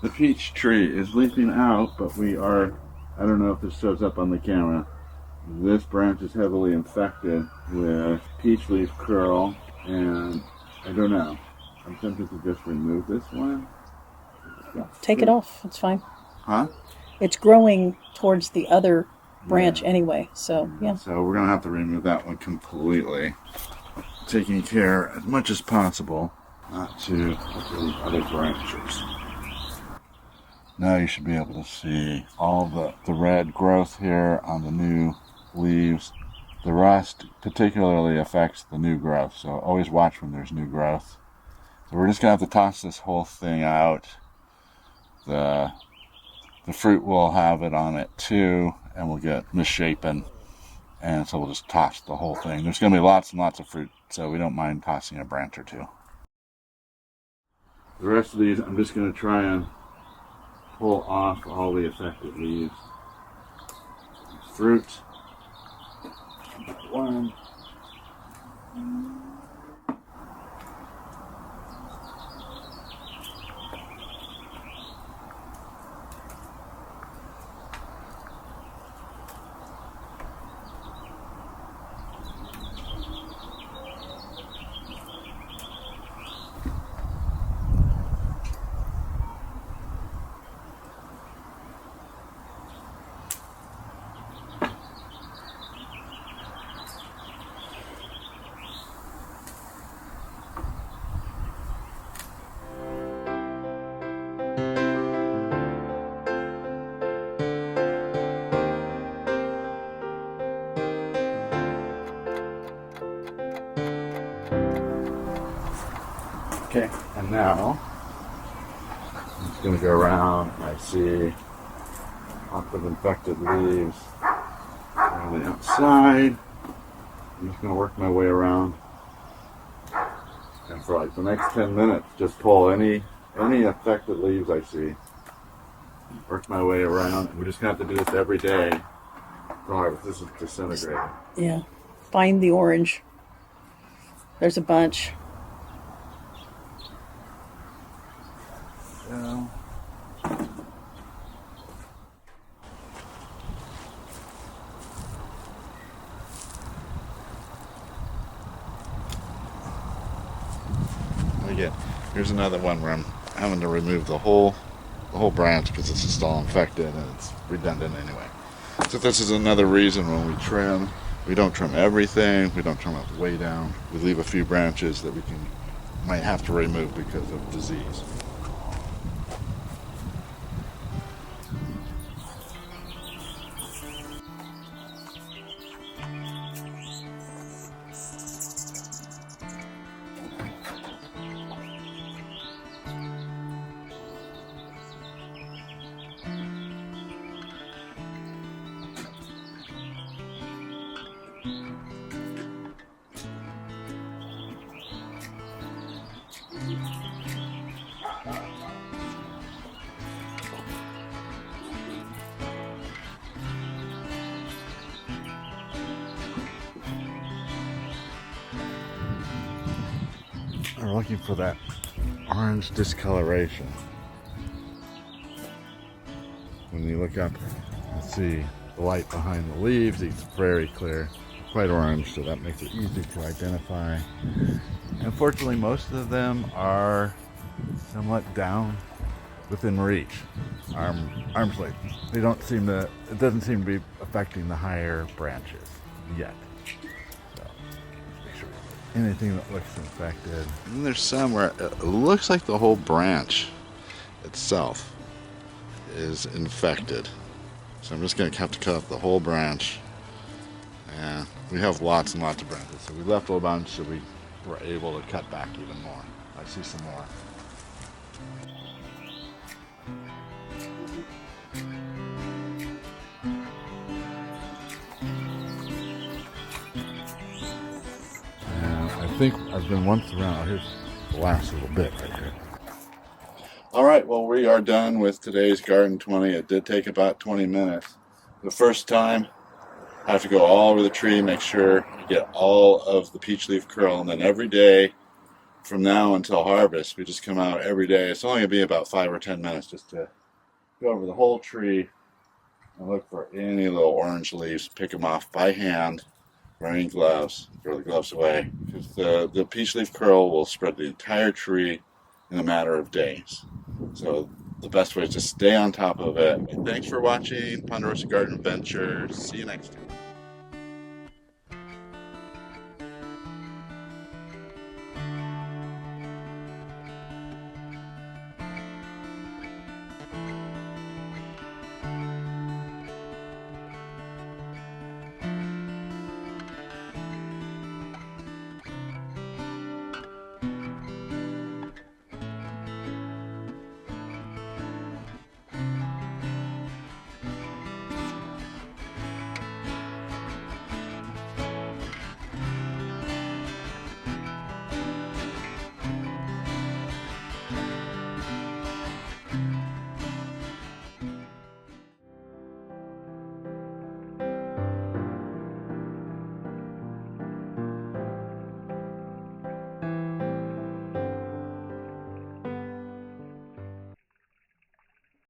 The peach tree is leafing out, but I don't know if this shows up on the camera. This branch is heavily infected with peach leaf curl, and I don't know. I'm tempted to just remove this one. Take it off. It's fine. Huh? It's growing towards the other branch anyway, so yeah. So we're going to have to remove that one completely. Taking care as much as possible not to hurt the other branches. Now you should be able to see all the red growth here on the new leaves. The rust particularly affects the new growth, so always watch when there's new growth. So we're just going to have to toss this whole thing out. The fruit will have it on it too, and will get misshapen. And so we'll just toss the whole thing. There's going to be lots and lots of fruit, so we don't mind tossing a branch or two. The rest of these, I'm just going to try and pull off all the affected leaves. Fruit. One. Okay, and now I'm just going to go around and I see lots of infected leaves on the outside. I'm just going to work my way around, and for like the next 10 minutes just pull any affected leaves I see. Work my way around, and we're just going to have to do this every day. Sorry, this is disintegrating. Yeah. Find the orange. There's a bunch. Yeah. Again, here's another one where I'm having to remove the whole branch because it's just all infected and it's redundant anyway. So this is another reason when we trim, we don't trim everything, we don't trim it way down. We leave a few branches that we might have to remove because of disease. We're looking for that orange discoloration. When you look up and see the light behind the leaves, it's very clear, quite orange, so that makes it easy to identify. Unfortunately, most of them are somewhat down within reach, arm's length. It doesn't seem to be affecting the higher branches yet. Anything that looks infected. And there's some where it looks like the whole branch itself is infected. So I'm just going to have to cut up the whole branch. And we have lots and lots of branches. So we left a bunch so we were able to cut back even more. I see some more. I think I've been once around. Here's the last little bit right here. All right, well, we are done with today's Garden 20. It did take about 20 minutes. The first time, I have to go all over the tree, make sure you get all of the peach leaf curl, and then every day from now until harvest, we just come out every day. It's only going to be about 5 or 10 minutes just to go over the whole tree and look for any little orange leaves, pick them off by hand, wearing gloves, throw the gloves away, because the peach leaf curl will spread the entire tree in a matter of days. So the best way is to stay on top of it. And thanks for watching Ponderosa Garden Adventures. See you next time.